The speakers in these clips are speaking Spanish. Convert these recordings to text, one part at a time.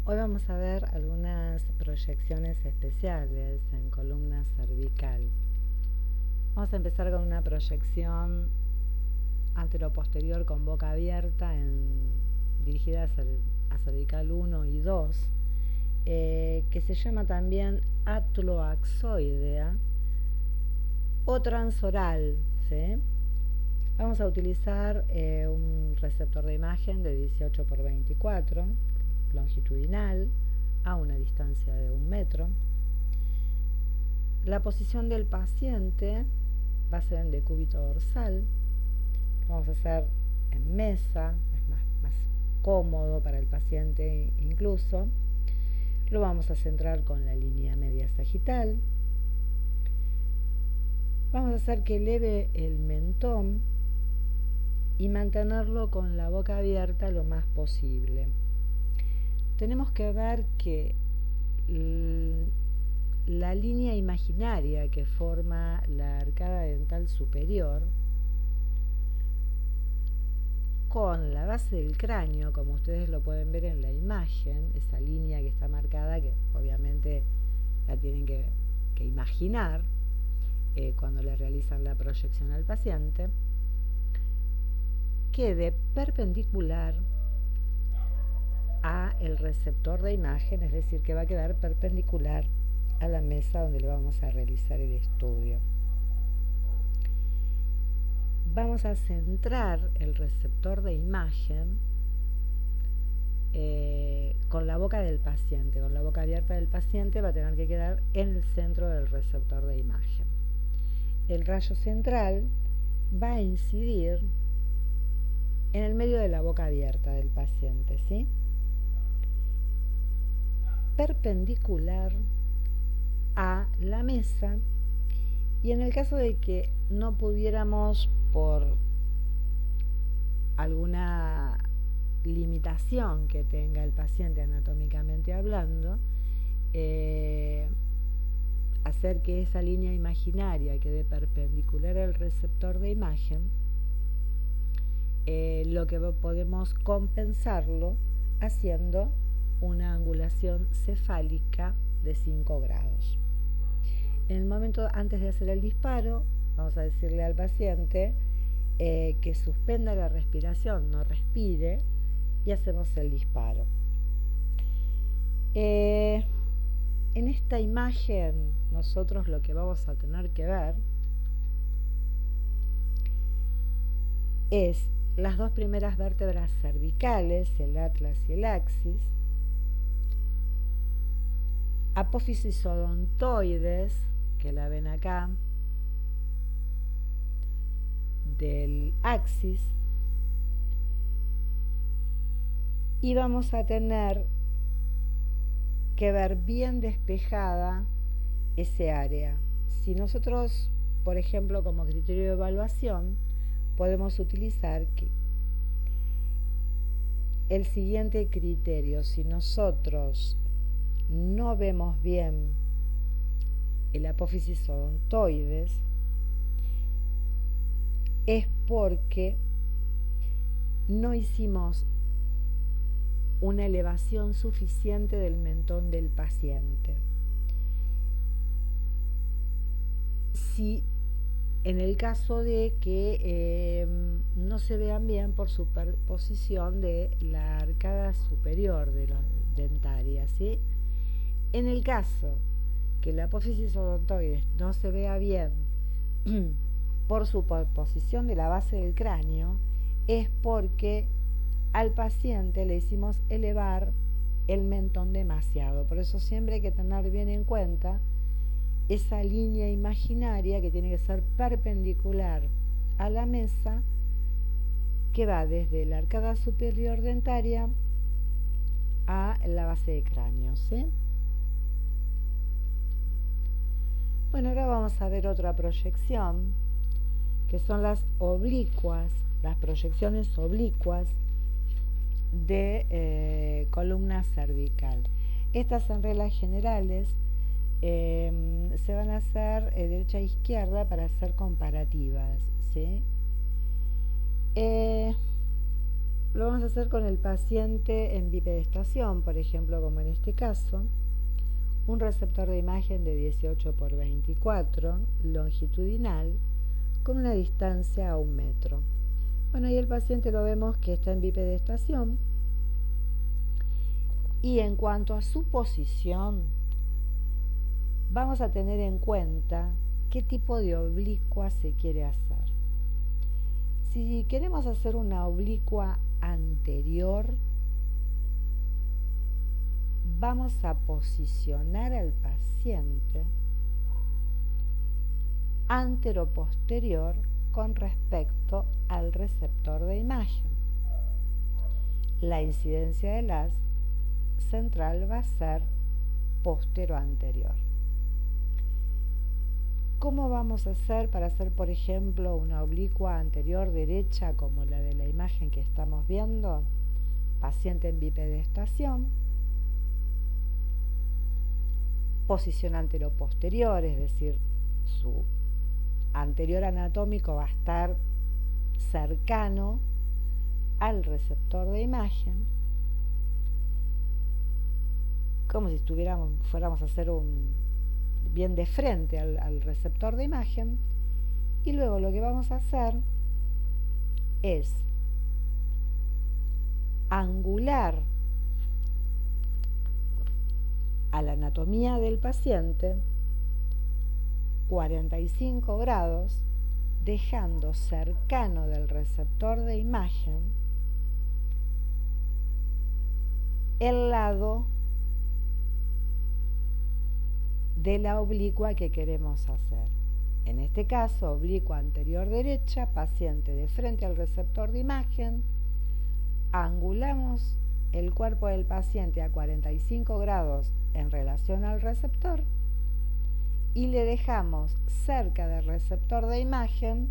Hoy vamos a ver algunas proyecciones especiales en columna cervical. Vamos a empezar con una proyección anteroposterior con boca abierta dirigida a cervical 1 y 2, que se llama también atloaxoidea o transoral, ¿sí? Vamos a utilizar un receptor de imagen de 18 por 24 longitudinal a una distancia de 1 metro. La posición del paciente va a ser en decúbito dorsal. Lo vamos a hacer en mesa, es más cómodo para el paciente incluso. Lo vamos a centrar con la línea media sagital. Vamos a hacer que eleve el mentón y mantenerlo con la boca abierta lo más posible. Tenemos que ver que la línea imaginaria que forma la arcada dental superior con la base del cráneo, como ustedes lo pueden ver en la imagen, esa línea que está marcada, que obviamente la tienen que imaginar cuando le realizan la proyección al paciente, quede perpendicular a el receptor de imagen, es decir, que va a quedar perpendicular a la mesa donde le vamos a realizar el estudio. Vamos a centrar el receptor de imagen con la boca del paciente, con la boca abierta del paciente va a tener que quedar en el centro del receptor de imagen. El rayo central va a incidir en el medio de la boca abierta del paciente, ¿sí? Perpendicular a la mesa, y en el caso de que no pudiéramos por alguna limitación que tenga el paciente anatómicamente hablando, hacer que esa línea imaginaria quede perpendicular al receptor de imagen, lo que podemos compensarlo haciendo una angulación cefálica de 5 grados. En el momento antes de hacer el disparo, vamos a decirle al paciente que suspenda la respiración, no respire, y hacemos el disparo. En esta imagen nosotros lo que vamos a tener que ver es las dos primeras vértebras cervicales, el atlas y el axis, apófisis odontoides, que la ven acá, del axis, y vamos a tener que ver bien despejada ese área. Si nosotros, por ejemplo, como criterio de evaluación, podemos utilizar el siguiente criterio: si nosotros no vemos bien el apófisis odontoides, es porque no hicimos una elevación suficiente del mentón del paciente. Si en el caso de que no se vean bien por superposición de la arcada superior de la dentaria, ¿sí? En el caso que la apófisis odontoides no se vea bien por superposición de la base del cráneo, es porque al paciente le hicimos elevar el mentón demasiado. Por eso siempre hay que tener bien en cuenta esa línea imaginaria que tiene que ser perpendicular a la mesa, que va desde la arcada superior dentaria a la base de cráneo, ¿sí? Bueno, ahora vamos a ver otra proyección, que son las oblicuas, las proyecciones oblicuas de columna cervical. Estas, en reglas generales, se van a hacer derecha e izquierda para hacer comparativas, ¿sí? lo vamos a hacer con el paciente en bipedestación, por ejemplo, como en este caso. Un receptor de imagen de 18 por 24, longitudinal, con una distancia a 1 metro. Bueno, y el paciente lo vemos que está en bipedestación. Y en cuanto a su posición, vamos a tener en cuenta qué tipo de oblicua se quiere hacer. Si queremos hacer una oblicua anterior, vamos a posicionar al paciente antero-posterior con respecto al receptor de imagen. La incidencia del haz central va a ser postero-anterior. ¿Cómo vamos a hacer para hacer, por ejemplo, una oblicua anterior derecha como la de la imagen que estamos viendo? Paciente en bipedestación, posición antero-posterior, es decir, su anterior anatómico va a estar cercano al receptor de imagen, como si fuéramos a hacer bien de frente al receptor de imagen, y luego lo que vamos a hacer es angular a la anatomía del paciente 45 grados, dejando cercano del receptor de imagen el lado de la oblicua que queremos hacer. En este caso, oblicua anterior derecha, paciente de frente al receptor de imagen, angulamos el cuerpo del paciente a 45 grados en relación al receptor y le dejamos cerca del receptor de imagen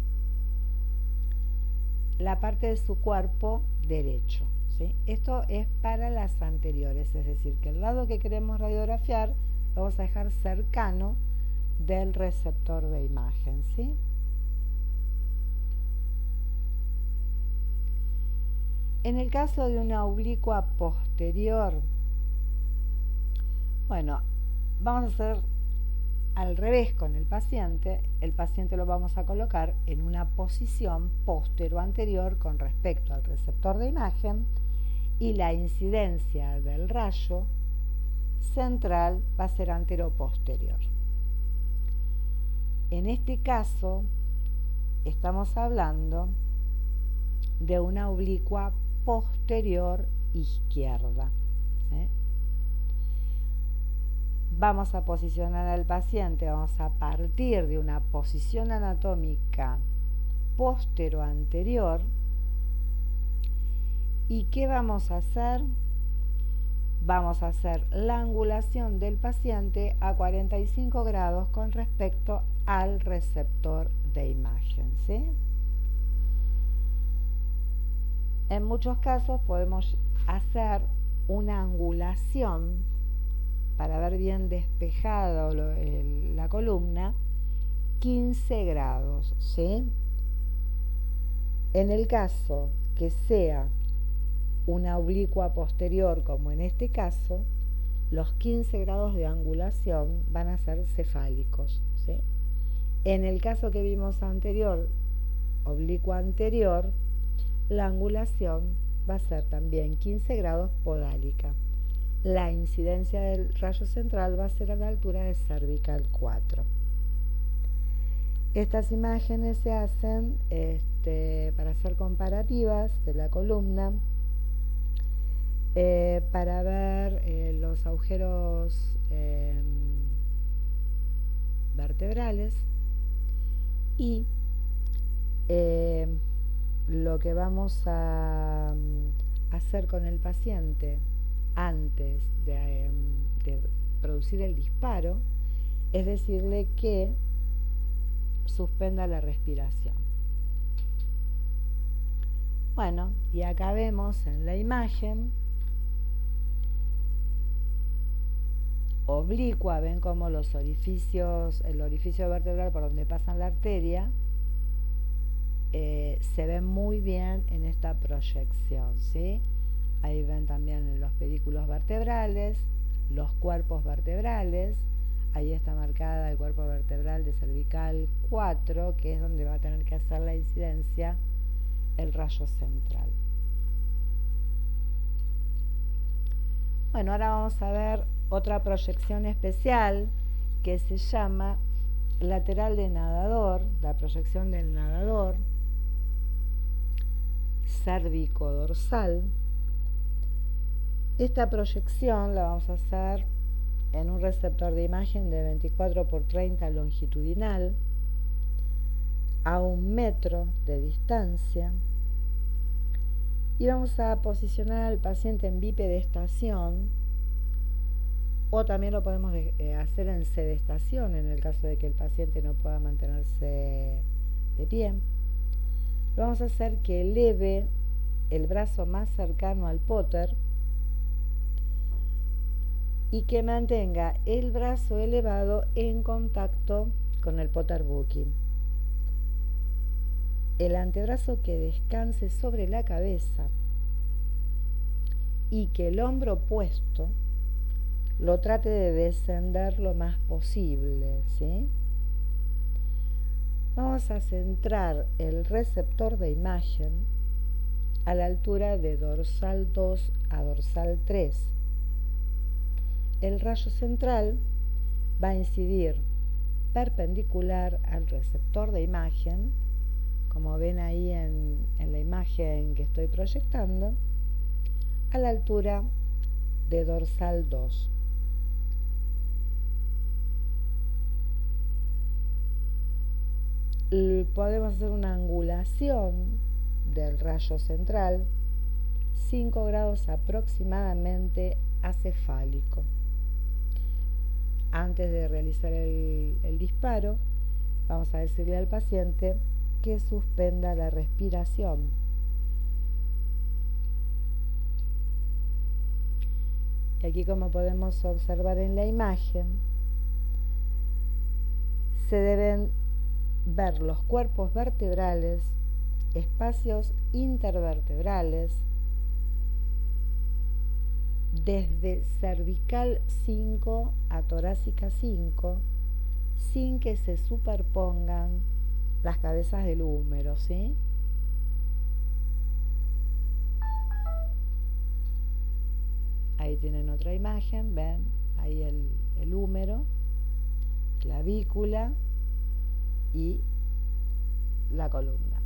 la parte de su cuerpo derecho, ¿sí? Esto es para las anteriores, es decir, que el lado que queremos radiografiar lo vamos a dejar cercano del receptor de imagen, ¿sí? En el caso de una oblicua posterior, bueno, vamos a hacer al revés con el paciente lo vamos a colocar en una posición postero-anterior con respecto al receptor de imagen y la incidencia del rayo central va a ser antero-posterior. En este caso estamos hablando de una oblicua posterior izquierda, ¿sí? Vamos a posicionar al paciente, vamos a partir de una posición anatómica postero-anterior. ¿Y qué vamos a hacer? Vamos a hacer la angulación del paciente a 45 grados con respecto al receptor de imagen, ¿sí? En muchos casos podemos hacer una angulación para ver bien despejada la columna, 15 grados, ¿sí? En el caso que sea una oblicua posterior, como en este caso, los 15 grados de angulación van a ser cefálicos, ¿sí? En el caso que vimos anterior, oblicua anterior, la angulación va a ser también 15 grados podálica. La incidencia del rayo central va a ser a la altura de cervical 4. Estas imágenes se hacen para hacer comparativas de la columna, para ver los agujeros vertebrales y lo que vamos a hacer con el paciente antes de producir el disparo es decirle que suspenda la respiración. Bueno, y acá vemos en la imagen oblicua, ven como los orificios, el orificio vertebral por donde pasa la arteria, se ven muy bien en esta proyección, ¿sí? Ahí ven también los pedículos vertebrales, los cuerpos vertebrales. Ahí está marcada el cuerpo vertebral de cervical 4, que es donde va a tener que hacer la incidencia el rayo central. Bueno, ahora vamos a ver otra proyección especial que se llama lateral de nadador, la proyección del nadador, cérvico-dorsal. Esta proyección la vamos a hacer en un receptor de imagen de 24×30 longitudinal a 1 metro de distancia, y vamos a posicionar al paciente en bipedestación, o también lo podemos hacer en sedestación en el caso de que el paciente no pueda mantenerse de pie. Lo vamos a hacer que eleve el brazo más cercano al póter y que mantenga el brazo elevado en contacto con el póter booking. El antebrazo que descanse sobre la cabeza y que el hombro opuesto lo trate de descender lo más posible, ¿sí? Vamos a centrar el receptor de imagen a la altura de dorsal 2 a dorsal 3. El rayo central va a incidir perpendicular al receptor de imagen, como ven ahí en la imagen que estoy proyectando, a la altura de dorsal 2. Podemos hacer una angulación del rayo central 5 grados aproximadamente acefálico. Antes de realizar el disparo, vamos a decirle al paciente que suspenda la respiración. Y aquí, como podemos observar en la imagen, se deben ver los cuerpos vertebrales, espacios intervertebrales, desde cervical 5 a torácica 5, sin que se superpongan las cabezas del húmero, ¿sí? Ahí tienen otra imagen, ven, ahí el húmero, clavícula y la columna.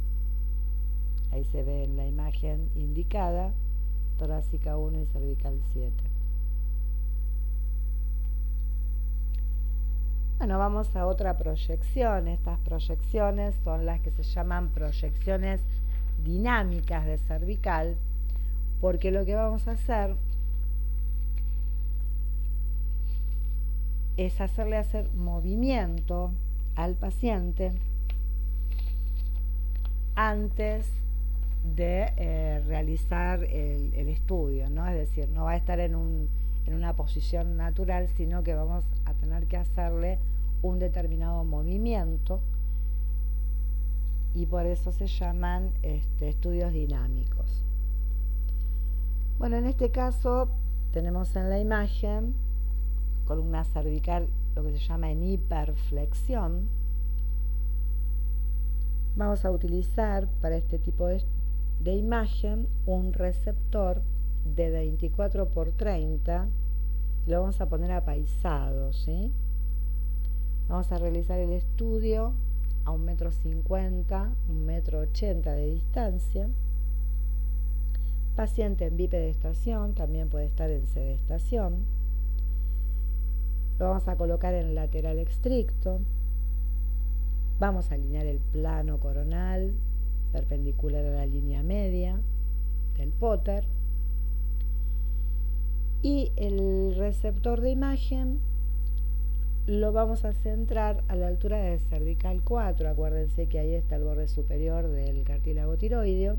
Ahí se ve en la imagen indicada torácica 1 y cervical 7. Bueno, vamos a otra proyección. Estas proyecciones son las que se llaman proyecciones dinámicas de cervical, porque lo que vamos a hacer es hacerle hacer movimiento al paciente antes de realizar el estudio, ¿no? Es decir, no va a estar en una posición natural, sino que vamos a tener que hacerle un determinado movimiento, y por eso se llaman estudios dinámicos. Bueno, en este caso tenemos en la imagen columna cervical, lo que se llama en hiperflexión. Vamos a utilizar para este tipo de imagen un receptor de 24×30, lo vamos a poner apaisado, ¿sí? Vamos a realizar el estudio a 1,50 m, 1,80 m de distancia. Paciente en bipedestación, también puede estar en sedestación. Lo vamos a colocar en lateral estricto. Vamos a alinear el plano coronal perpendicular a la línea media del póter. Y el receptor de imagen lo vamos a centrar a la altura de cervical 4. Acuérdense que ahí está el borde superior del cartílago tiroideo.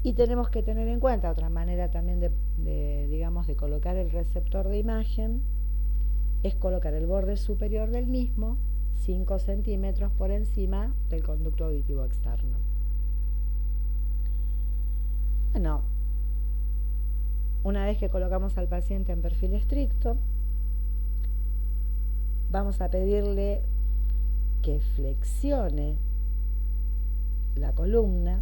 Y tenemos que tener en cuenta otra manera también de colocar el receptor de imagen, es colocar el borde superior del mismo 5 centímetros por encima del conducto auditivo externo. Bueno, una vez que colocamos al paciente en perfil estricto, vamos a pedirle que flexione la columna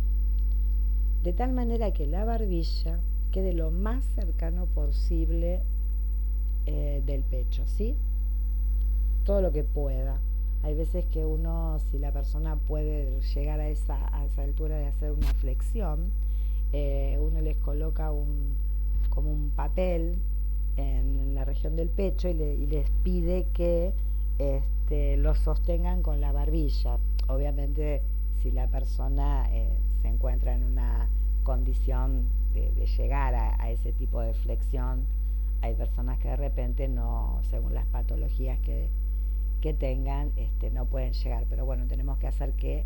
de tal manera que la barbilla quede lo más cercano posible del pecho, ¿sí? Todo lo que pueda. Hay veces que uno, si la persona puede llegar a esa altura de hacer una flexión, uno les coloca como un papel en la región del pecho y les pide que lo sostengan con la barbilla. Obviamente, si la persona se encuentra en una condición de llegar a ese tipo de flexión, hay personas que de repente no, según las patologías que tengan, no pueden llegar, pero bueno, tenemos que hacer que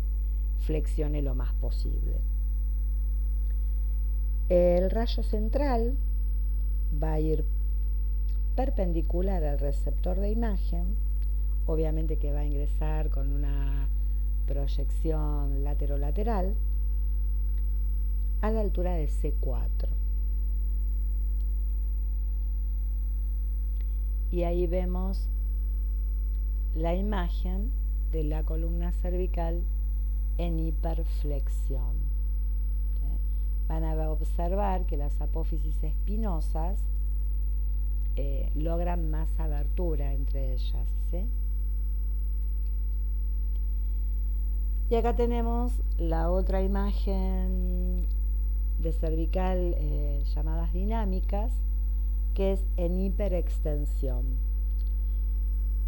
flexione lo más posible. El rayo central va a ir perpendicular al receptor de imagen, obviamente que va a ingresar con una proyección lateral a la altura de C4. Y ahí vemos la imagen de la columna cervical en hiperflexión. Van a observar que las apófisis espinosas logran más abertura entre ellas, ¿sí? Y acá tenemos la otra imagen de cervical llamadas dinámicas, que es en hiperextensión.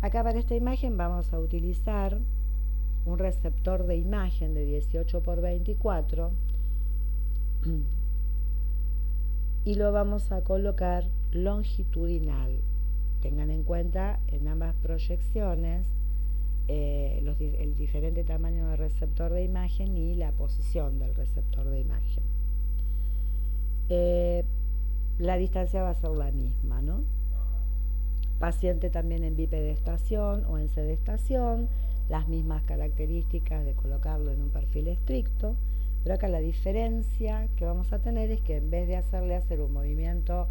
Acá para esta imagen vamos a utilizar un receptor de imagen de 18 por 24 y lo vamos a colocar longitudinal. Tengan en cuenta en ambas proyecciones el diferente tamaño del receptor de imagen y la posición del receptor de imagen. La distancia va a ser la misma, ¿no? Paciente también en bipedestación o en sedestación, las mismas características de colocarlo en un perfil estricto, pero acá la diferencia que vamos a tener es que en vez de hacer un movimiento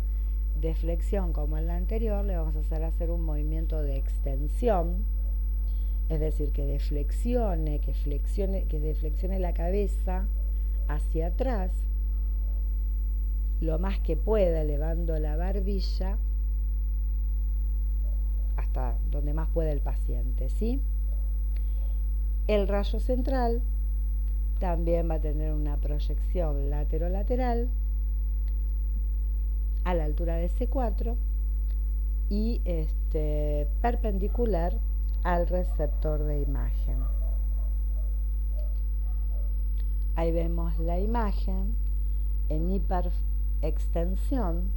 de flexión como en la anterior, le vamos a hacer un movimiento de extensión, es decir, que deflexione la cabeza hacia atrás lo más que pueda, elevando la barbilla hasta donde más pueda el paciente, ¿sí? El rayo central también va a tener una proyección lateral a la altura de C4 y perpendicular al receptor de imagen. Ahí vemos la imagen en hiperextensión,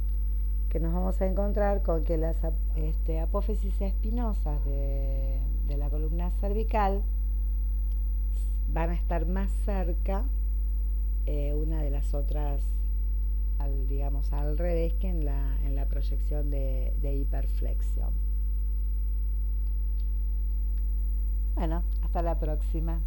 que nos vamos a encontrar con que las apófisis espinosas de la columna cervical van a estar más cerca una de las otras, digamos al revés, que en la proyección de hiperflexión. Bueno, hasta la próxima.